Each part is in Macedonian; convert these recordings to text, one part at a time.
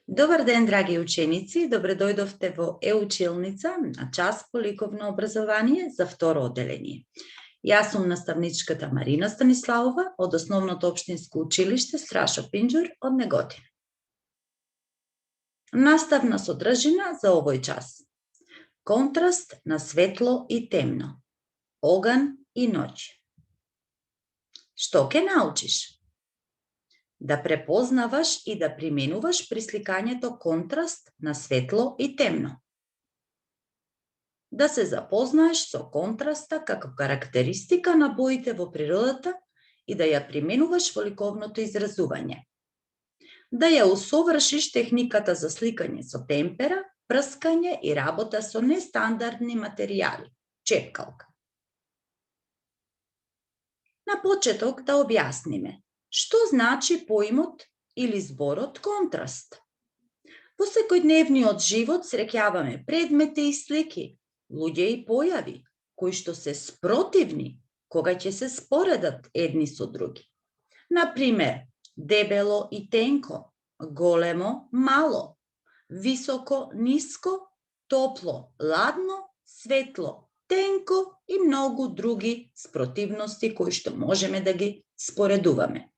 Добар ден, драги ученици! Добре дојдовте во Е-училница на час по ликовно образование за второ одделение. Јас сум наставничката Марина Станиславова од Основното општинско училиште Страшо Пинџур од Неготино. Наставна содржина за овој час. Контраст на светло и темно. Оган и ноќ. Што ќе научиш? Да препознаваш и да применуваш при сликањето контраст на светло и темно. Да се запознаеш со контраста како карактеристика на боите во природата и да ја применуваш во ликовното изразување. Да ја усовршиш техниката за сликање со темпера, прскање и работа со нестандардни материјали, чепкалка. На почеток да објасниме што значи поимот или зборот контраст. Во секојдневниот живот среќаваме предмети и слики, луѓе и појави, кои што се спротивни кога ќе се споредат едни со други. Например, дебело и тенко, големо, мало, високо, ниско, топло, ладно, светло, тенко и многу други спротивности кои што можеме да ги споредуваме.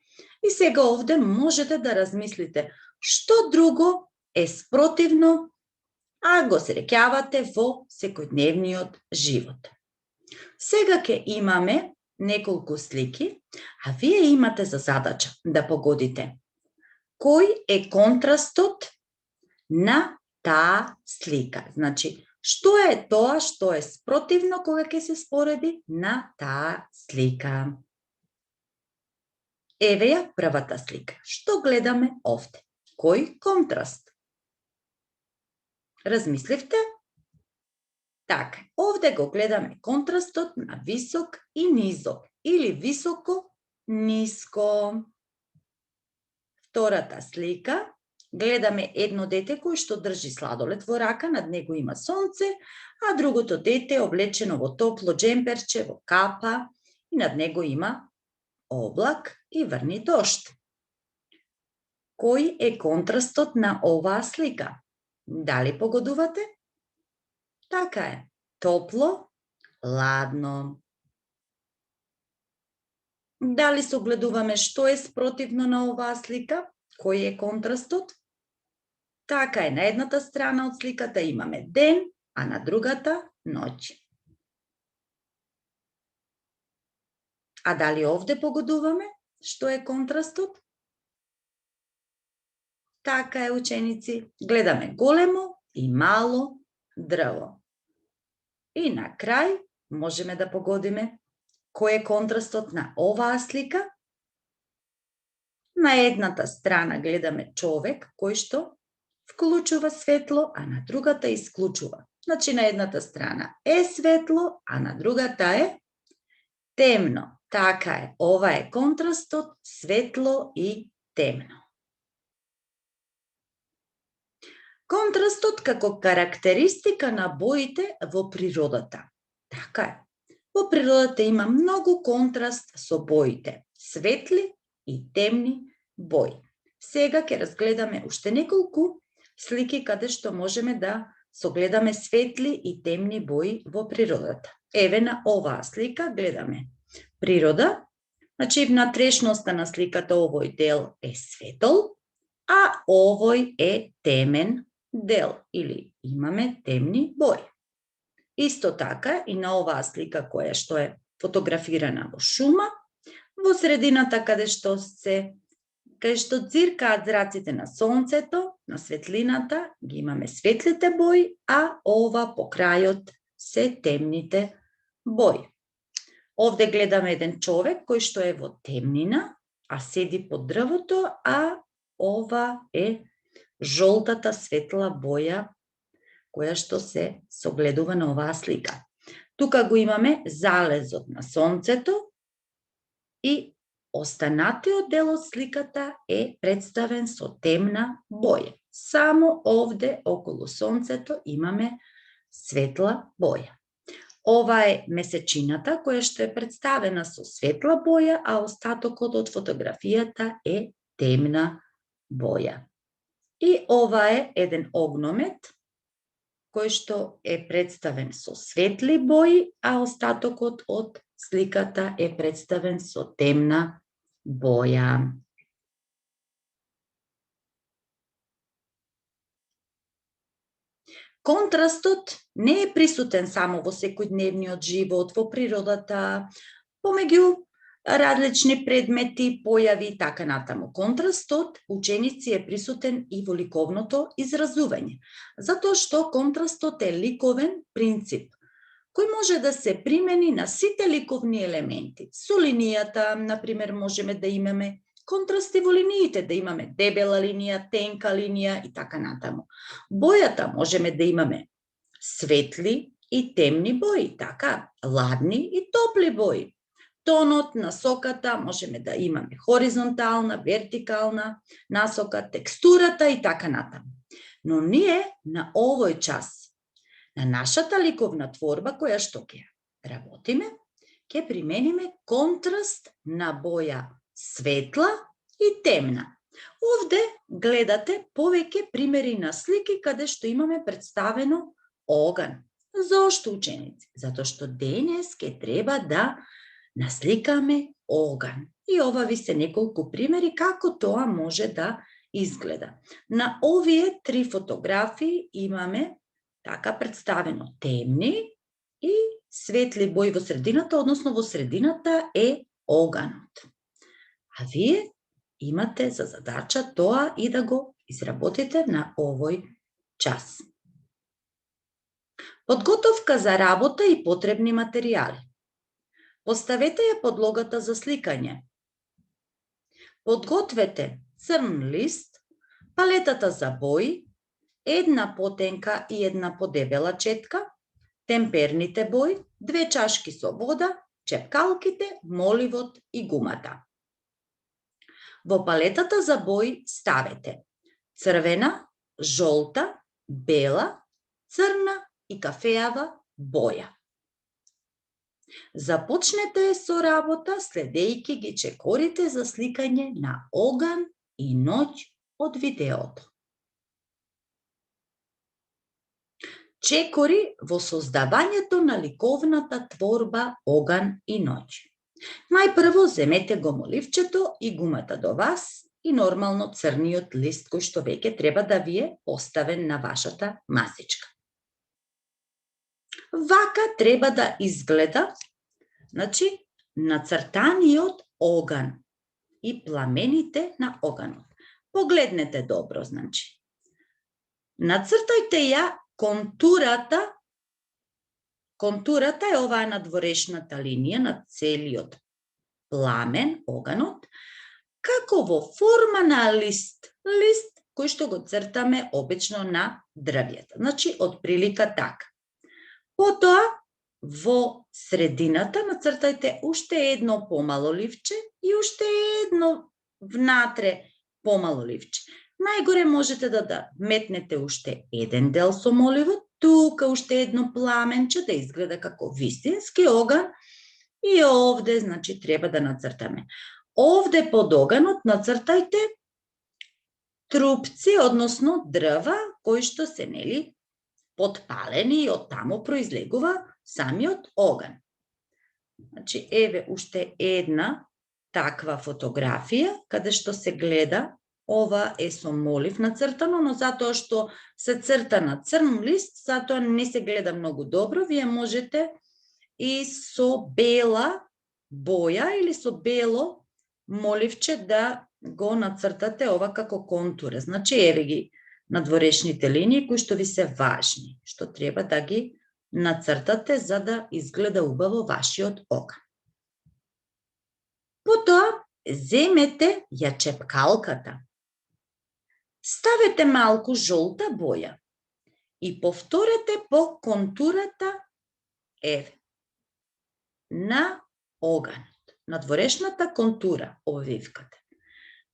И сега овде можете да размислите што друго е спротивно, а го среќавате во секојдневниот живот. Сега ќе имаме неколку слики, а вие имате за задача да погодите кој е контрастот на таа слика. Значи, што е тоа што е спротивно кога ќе се спореди на таа слика. Еве ја првата слика. Што гледаме овде? Кој контраст? Размисливте? Така, овде го гледаме контрастот на висок и низок или високо, ниско. Втората слика, гледаме едно дете кој што држи сладолед во рака, над него има сонце, а другото дете е облечено во топло џемперче, во капа и над него има облак и врни дожд. Кој е контрастот на оваа слика? Дали погодувате? Така е. Топло, ладно. Дали согледуваме што е спротивно на оваа слика? Кој е контрастот? Така е. На едната страна од сликата имаме ден, а на другата ноќ. А дали овде погодуваме што е контрастот? Така е, ученици. Гледаме големо и мало дрво. И на крај можеме да погодиме кој е контрастот на оваа слика. На едната страна гледаме човек кој што вклучува светло, а на другата исклучува. Значи на едната страна е светло, а на другата е темно. Така е, ова е контрастот светло и темно. Контрастот како карактеристика на боите во природата. Така е. Во природата има многу контраст со боите, светли и темни бои. Сега ќе разгледаме уште неколку слики каде што можеме да согледаме светли и темни бои во природата. Еве на оваа слика гледаме природа, значи внатрешноста на сликата овој дел е светол, а овој е темен дел или имаме темни бои. Исто така и на оваа слика која што е фотографирана во шума, во средината каде што циркаат зраците на сонцето, на светлината, ги имаме светлите бои, а ова по крајот се темните бои. Овде гледаме еден човек кој што е во темнина, а седи под дрвото, а ова е жолтата светла боја која што се согледува на оваа слика. Тука го имаме залезот на сонцето и останатиот дел од сликата е представен со темна боја. Само овде околу сонцето имаме светла боја. Ова е месечината која што е представена со светла боја, а остатокот од фотографијата е темна боја. И ова е еден огномет, кој што е представен со светли бои, а остатокот од сликата е представен со темна боја. Контрастот не е присутен само во секојдневниот живот, во природата, помеѓу различни предмети, појави и така натаму. Контрастот, ученици, е присутен и во ликовното изразување, затоа што контрастот е ликовен принцип, кој може да се примени на сите ликовни елементи. Со линијата, например, можеме да имаме контрасти во линиите, да имаме дебела линија, тенка линија и така натаму. Бојата можеме да имаме светли и темни бои, така, ладни и топли бои. Тонот, насоката, можеме да имаме хоризонтална, вертикална насока, текстурата и така натаму. Но ние на овој час, на нашата ликовна творба, која што ќе работиме, ќе примениме контраст на боја светла и темна. Овде гледате повеќе примери на слики каде што имаме представено оган. Зошто, ученици? Затоа што денес ќе треба да насликаме оган. И ова ви се неколку примери како тоа може да изгледа. На овие 3 фотографии имаме така представено темни и светли бои во средината, односно во средината е оганот. А вие имате за задача тоа и да го изработите на овој час. Подготовка за работа и потребни материјали. Поставете ја подлогата за сликање. Подгответе црн лист, палетата за бои, една потенка и една подебела четка, темперните бои, 2 чашки со вода, чепкалките, моливот и гумата. Во палетата за бои ставете црвена, жолта, бела, црна и кафеава боја. Започнете со работа следејќи ги чекорите за сликање на оган и ноќ од видеото. Чекори во создавањето на ликовната творба оган и ноќ. Најпрво земете го моливчето и гумата до вас и нормално црниот лист кој што веќе треба да ви е поставен на вашата масичка. Вака треба да изгледа, значи, нацртаниот оган и пламените на оганот. Погледнете добро, значи. Нацртајте ја контурата. Контурата е оваа надворешната линија на целиот пламен, оганот, како во форма на лист. Лист кој што го цртаме обично на дрвјата. Значи, од прилика така. Потоа, во средината нацртајте уште едно помало ливче и уште едно внатре помало ливче. Најгоре можете да метнете уште еден дел со моливот, тука уште едно пламенче да изгледа како вистински оган и овде, значи, треба да нацртаме. Овде под оганот нацртајте трупци, односно дрва, кои што се, нели, подпалени и од таму произлегува самиот оган. Значи, еве уште една таква фотографија, каде што се гледа, ова е со молив нацртано, но затоа што се црта на црн лист, затоа не се гледа многу добро. Вие можете и со бела боја или со бело моливче да го нацртате ова како контура. Значи, еве ги надворешните линии кои што ви се важни, што треба да ги нацртате за да изгледа убаво вашиот оган. Потоа, земете ја чепкалката. Ставете малку жолта боја и повторете по контурата, еве, на оганот, надворешната контура, обвивката.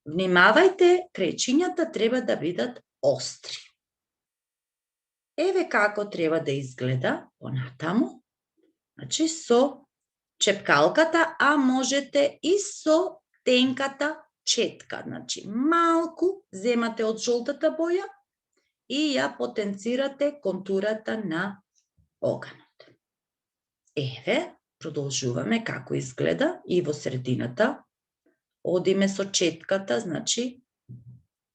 Внимавајте, крајчињата треба да бидат остри. Еве како треба да изгледа понатаму, значи со чепкалката, а можете и со тенката четка, значи малку земате од жолтата боја и ја потенцирате контурата на оганот. Еве, продолжуваме како изгледа и во средината. Одиме со четката, значи,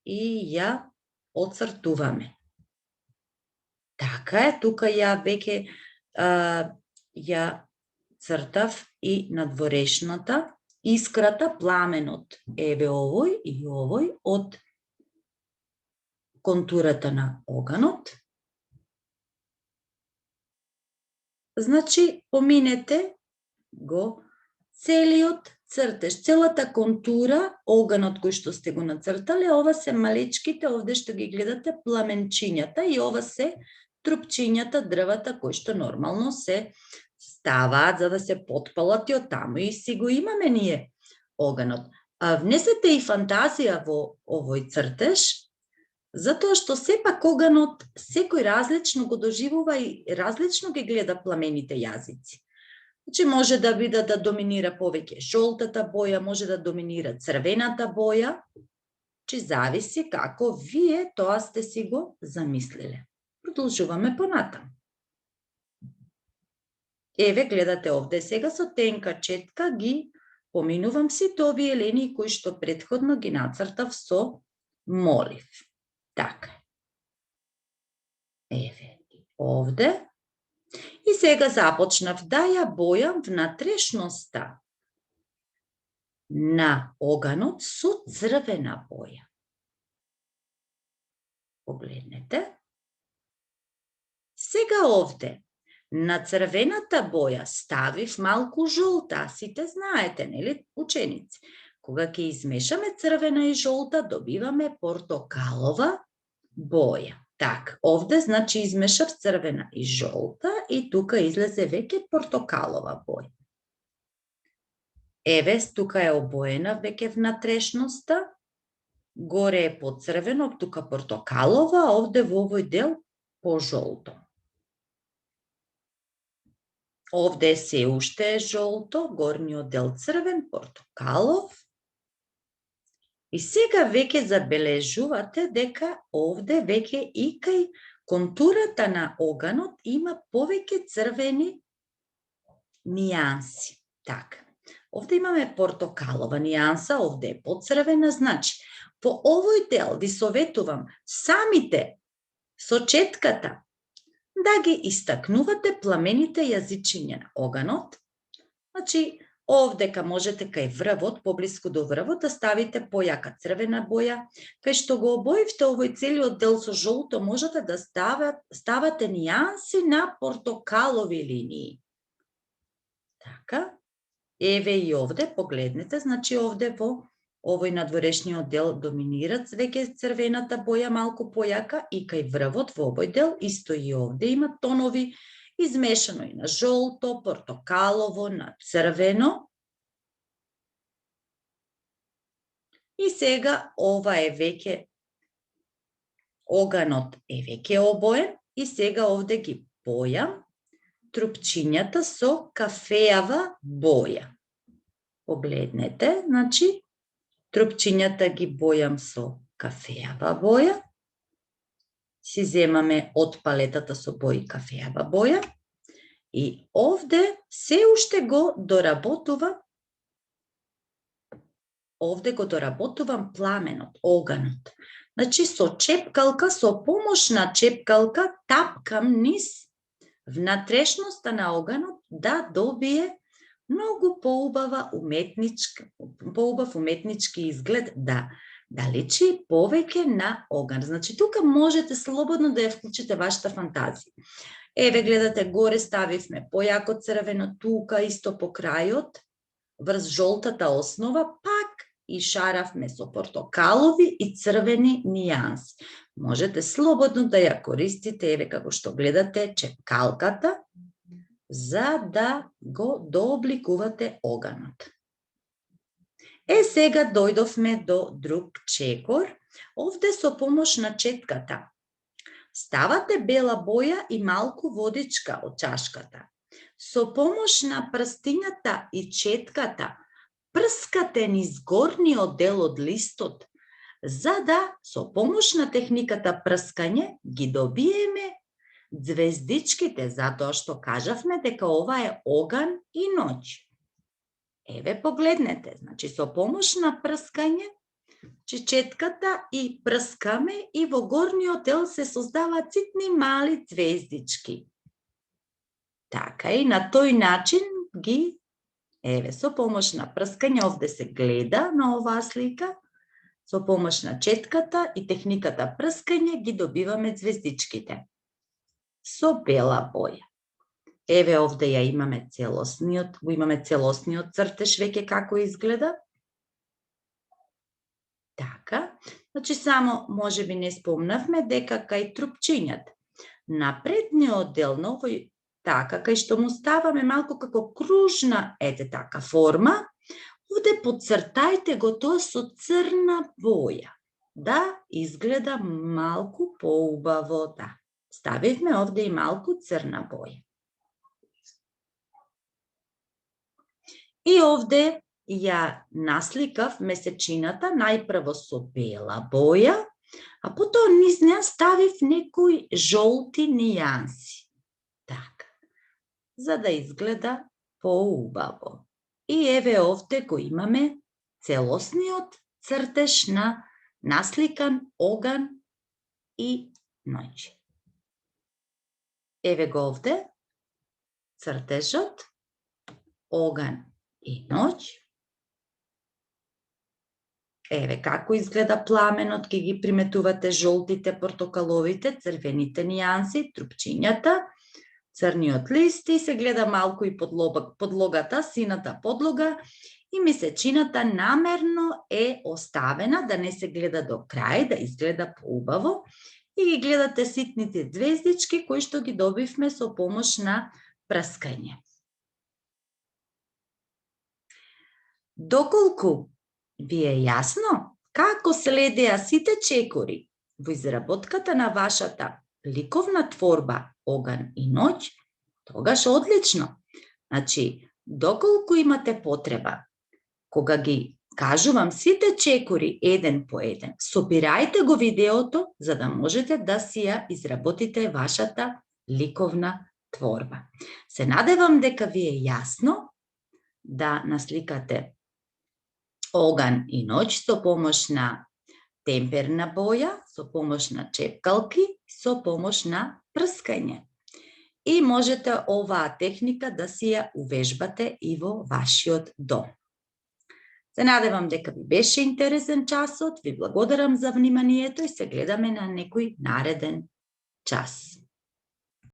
и ја оцртуваме. Така е, тука ја веќе ја цртав и надворешната, искрата, пламенот, еве овој и овој од контурата на оганот. Значи, поминете го целиот цртеж, целата контура, оганот кој што сте го нацртале, ова се малечките, овде што ги гледате, пламенчињата и ова се трупчињата, дрвата кои што нормално се ставаат за да се потпалат и оттаму и си го имаме ние оганот. Внесете и фантазија во овој цртеж, затоа што сепак оганот секој различно го доживува и различно ги гледа пламените јазици. Значи може да биде да доминира повеќе жолтата боја, може да доминира црвената боја, че зависи како вие тоа сте си го замислиле. Продолжуваме понатаму. Еве, гледате овде сега со тенка четка ги поминувам сите овие линии кои што претходно ги нацртав со молив. Така. Еве, овде. И сега започнав да ја бојам внатрешноста на оганот со црвена боја. Погледнете. Сега овде, на црвената боја ставив малку жолта, сите знаете, нели, ученици? Кога ќе измешаме црвена и жолта, добиваме портокалова боја. Так, овде, значи, измешав црвена и жолта и тука излезе веќе портокалова боја. Еве, тука е обоена веќе внатрешноста, горе е по црвено, тука портокалова, а овде во овој дел по жолто. Овде се уште е жолто, горниот дел црвен, портокалов. И сега веќе забележувате дека овде веќе и кај контурата на оганот има повеќе црвени нијанси. Така. Овде имаме портокалова нијанса, овде е поцрвена, значи, по овој дел ви советувам самите со четката да ги истакнувате пламените јазичиња на оганот. Значи, овдека можете кај врвот, поблиску до врвот, да ставите појака црвена боја. Кај што го обоивте овој целиот дел со жолто, можете да ставате нијанси на портокалови линии. Така. Еве и овде, погледнете, значи овде во овој надворешниот дел доминират веќе црвената боја малку појака и кај врвот во овој дел, исто и овде има тонови, измешано и на жолто, портокалово, на црвено. И сега ова е веќе, оганот е веќе обоен и сега овде ги бојам трупчињата со кафеава боја. Погледнете, значи, трупчињата ги бојам со кафеава боја. Си земаме од палетата со бои кафеава боја. И овде се уште го доработувам. Овде го доработувам пламенот, оганот. Значи, со чепкалка, со помош на чепкалка, тапкам низ внатрешноста на оганот да добие многу поубав уметнички изглед, да личи повеќе на оган. Значи, тука можете слободно да ја вклучите вашата фантазија. Еве, гледате, горе ставивме појако црвено, тука исто по крајот, врз жолтата основа, пак и шаравме со портокалови и црвени нијанси. Можете слободно да ја користите, еве како што гледате, чепкалката, за да го дообликувате оганот. Сега дојдовме до друг чекор. Овде со помош на четката ставате бела боја и малку водичка од чашката. Со помош на прстињата и четката прскате низ горниот дел од листот, за да со помош на техниката прскање ги добиеме звездичките, затоа што кажавме дека ова е оган и ноќ. Еве погледнете, значи со помош на прскање, четката и прскаме и во горниот дел се создаваат ситни мали звездички. Така и на тој начин ги, еве, со помош на прскање, овде се гледа на оваа слика, со помош на четката и техниката прскање ги добиваме звездичките со бела боја. Еве овде ја имаме целосниот цртеж веќе како изгледа. Така, значи само можеби не спомнавме дека кај трупчињата на предниот дел на овој така, кај што му ставаме малку како кружна, ете така, форма, овде подцртајте го тоа со црна боја, да изгледа малку поубаво, да. Ставивме овде и малку црна боја. И овде ја насликав месечината најпрво со бела боја, а потоа низ неа ставив некои жолти нијанси. Така, за да изгледа поубаво. И еве овде го имаме целосниот цртеж на насликан оган и ноќ. Еве го овде цртежот, оган и ноќ. Еве како изгледа пламенот, ќе ги приметувате жолтите, портокаловите, црвените нијанси, трупчињата, црниот лист и се гледа малку и подлогата, сината подлога и месечината намерно е оставена да не се гледа до крај, да изгледа поубаво и ги гледате ситните звездички кои што ги добивме со помош на прскање. Доколку ви е јасно како следеа сите чекори во изработката на вашата ликовна творба оган и ноќ, тогаш одлично. Значи, доколку имате потреба, кога ги кажувам сите чекори еден по еден, собирајте го видеото за да можете да си ја изработите вашата ликовна творба. Се надевам дека ви е јасно да насликате оган и ноќ со помош на темперна боја, со помош на чепкалки, со помош на прскање. И можете оваа техника да си ја увежбате и во вашиот дом. Се надевам дека ви беше интересен часот, ви благодарам за вниманието и се гледаме на некој нареден час.